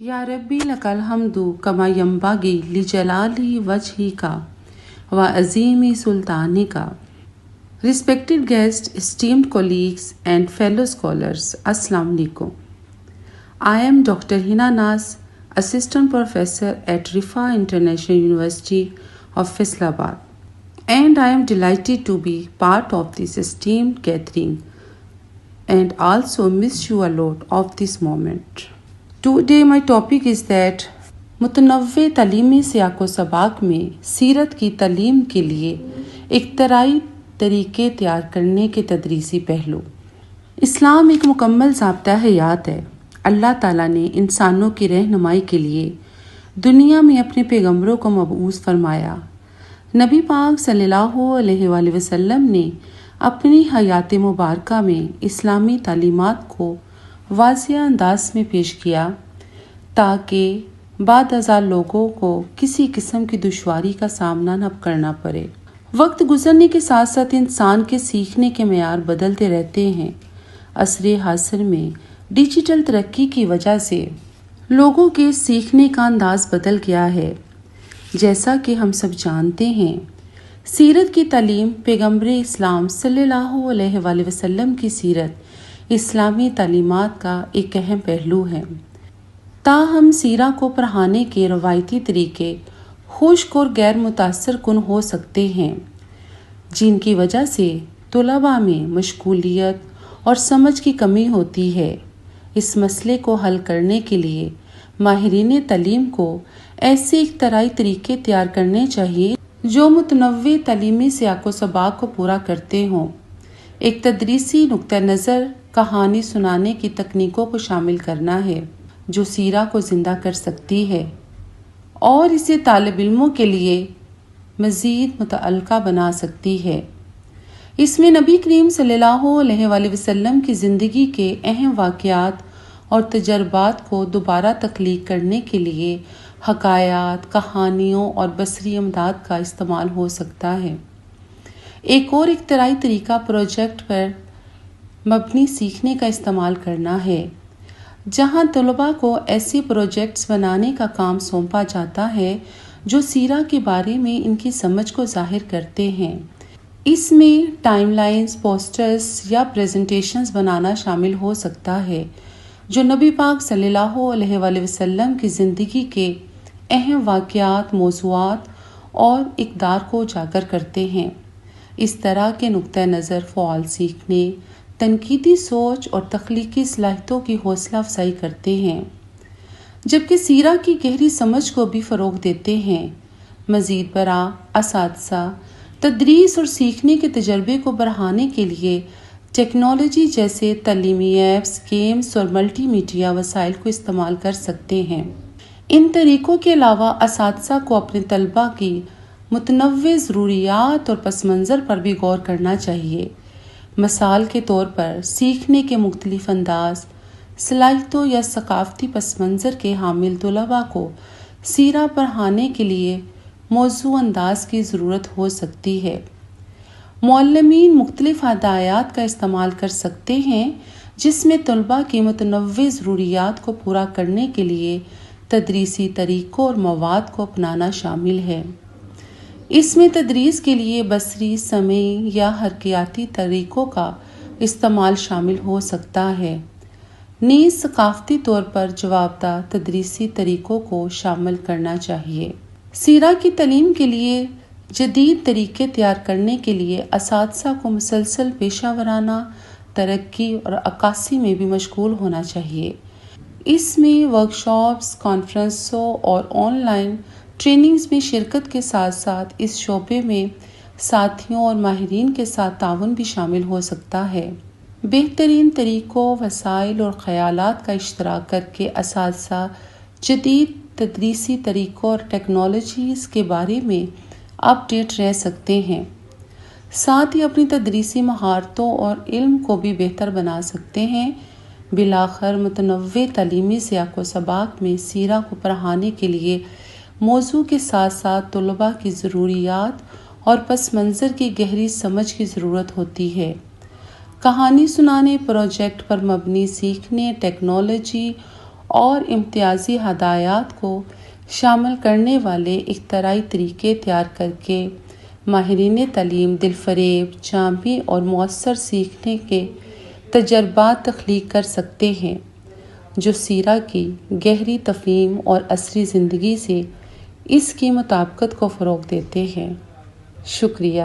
या रब्बी लकल हम्दु कमा यंबागी लिजलाली वजहिका व अजीमी सुल्तानिका. Respected guests, esteemed colleagues and fellow scholars, Assalamu alaikum. I am Dr. Hina Naz, Assistant Professor at Rifa International University of Faisalabad, and I am delighted to be part of this esteemed gathering and also miss you a lot of this moment. Today my topic is that मुतनव्वे तालीमी सियाको सबाक में सीरत की तालीम के लिए इख्तराई तरीके तैयार करने के तदरीसी पहलू. इस्लाम एक मुकम्मल ज़ाब्ता हयात है. अल्लाह ताला ने इंसानों की रहनुमाई के लिए दुनिया में अपने पैगम्बरों को मबऊस फरमाया. नबी पाक सल्लल्लाहु अलैहि वसल्लम ने अपनी हयात मुबारका में इस्लामी तालीमात को वाज़िह अंदाज में पेश किया ताकि बाद अज़ा लोगों को किसी किस्म की दुश्वारी का सामना न करना पड़े. वक्त गुजरने के साथ साथ इंसान के सीखने के मेयार बदलते रहते हैं. असरे हासिर में डिजिटल तरक्की की वजह से लोगों के सीखने का अंदाज बदल गया है. जैसा कि हम सब जानते हैं, सीरत की तालीम पैगम्बर इस्लाम सल्लल्लाहु अलैहि वसल्लम की सीरत इस्लामी तालीमात का एक अहम पहलू है. ताहम सीरा को पढ़ाने के रवायती तरीके खुश्क और गैर मुतासर कुन हो सकते हैं, जिनकी वजह से तुलबा में मशगूलियत और समझ की कमी होती है. इस मसले को हल करने के लिए माहिरीन तालीम को ऐसे इख्तराई तरीके तैयार करने चाहिए जो मुतनव्वे तालीमी सियाको सबाक को पूरा करते हों. एक तदरीसी नुक्ता नज़र कहानी सुनाने की तकनीकों को शामिल करना है जो सीरा को ज़िंदा कर सकती है और इसे तालिब इल्मों के लिए मज़ीद मुतअल्लिक़ा बना सकती है. इसमें नबी करीम सल्लल्लाहु अलैहि वसल्लम की ज़िंदगी के अहम वाक़यात और तजर्बात को दोबारा तख्लीक करने के लिए हकायात, कहानियों और बसरी इमदाद का इस्तेमाल हो सकता है. एक और इख्तराई तरीका प्रोजेक्ट पर मबनी सीखने का इस्तेमाल करना है, जहां तलबा को ऐसे प्रोजेक्ट्स बनाने का काम सौंपा जाता है जो सीरा के बारे में इनकी समझ को जाहिर करते हैं. इसमें टाइमलाइंस, पोस्टर्स या प्रेजेंटेशंस बनाना शामिल हो सकता है जो नबी पाक सल्लल्लाहु अलैहि वसल्लम की ज़िंदगी के अहम वाक़यात, मौज़ूआत और इक़दार को उजागर करते हैं. इस तरह के नुक्ता नज़र फ़आल सीखने, तनकीदी सोच और तख्लीकी सलाहियतों की हौसला अफजाई करते हैं, जबकि सीरा की गहरी समझ को भी फ़रोग़ देते हैं. मज़ीद बरा असातिज़ा तदरीस और सीखने के तजर्बे को बढ़ाने के लिए टेक्नोलॉजी जैसे तालीमी ऐप्स, गेम्स और मल्टीमीडिया वसाइल को इस्तेमाल कर सकते हैं. इन तरीक़ों के अलावा असातिज़ा को अपने तलबा की मुतनव्वे ज़रूरियात और पस मंज़र पर भी गौर करना चाहिए. मिसाल के तौर पर सीखने के मुख्तलिफ अंदाज, सलाहियतों या सकाफ़ती पस मंज़र के हामिल तलबा को सीरा पढ़ाने के लिए मौज़ू अंदाज की ज़रूरत हो सकती है. मुअल्लिमीन मुख्तलिफ हदायत का इस्तेमाल कर सकते हैं जिसमें तलबा की मुतनव्वे ज़रूरियात को पूरा करने के लिए तदरीसी तरीक़ों और मवाद को अपनाना शामिल है. इसमें तदरीस के लिए बसरी, समई या हरकियाती तरीक़ों का इस्तेमाल शामिल हो सकता है. नीज़ सकाफ़ती तौर पर जवाबदाह तदरीसी तरीक़ों को शामिल करना चाहिए. सीरा की तालीम के लिए जदीद तरीके तैयार करने के लिए असातिज़ा को मुसलसल पेशा वराना तरक्की और अक्कासी में भी मशगूल होना चाहिए. इसमें वर्कशॉप्स, कॉन्फ्रेंसों और ऑनलाइन ट्रेनिंग्स में शिरकत के साथ साथ इस शोबे में साथियों और माहिरीन के साथ ताउन भी शामिल हो सकता है. बेहतरीन तरीक़ों, वसाइल और ख़यालात का इश्तराक करके असातिज़ा जदीद तदरीसी तरीक़ों और टेक्नोलॉजीज़ के बारे में अपडेट रह सकते हैं. साथ ही अपनी तदरीसी महारतों और इल्म को भी बेहतर बना सकते हैं. बिलाखिर मुतनव्वे तालीमी सियाको सबाक में सीरा को पढ़ाने के लिए मौजू के साथ साथ तलबा की ज़रूरियात और पस मंज़र की गहरी समझ की ज़रूरत होती है. कहानी सुनाने, प्रोजेक्ट पर मबनी सीखने, टेक्नोलॉजी اور امتیازی ہدایات کو شامل کرنے والے اختراعی طریقے تیار کر کے ماہرین تعلیم دل فریب، جامع اور مؤثر سیکھنے کے تجربات تخلیق کر سکتے ہیں جو سیرہ کی گہری تفہیم اور عصری زندگی سے اس کی مطابقت کو فروغ دیتے ہیں۔ شکریہ۔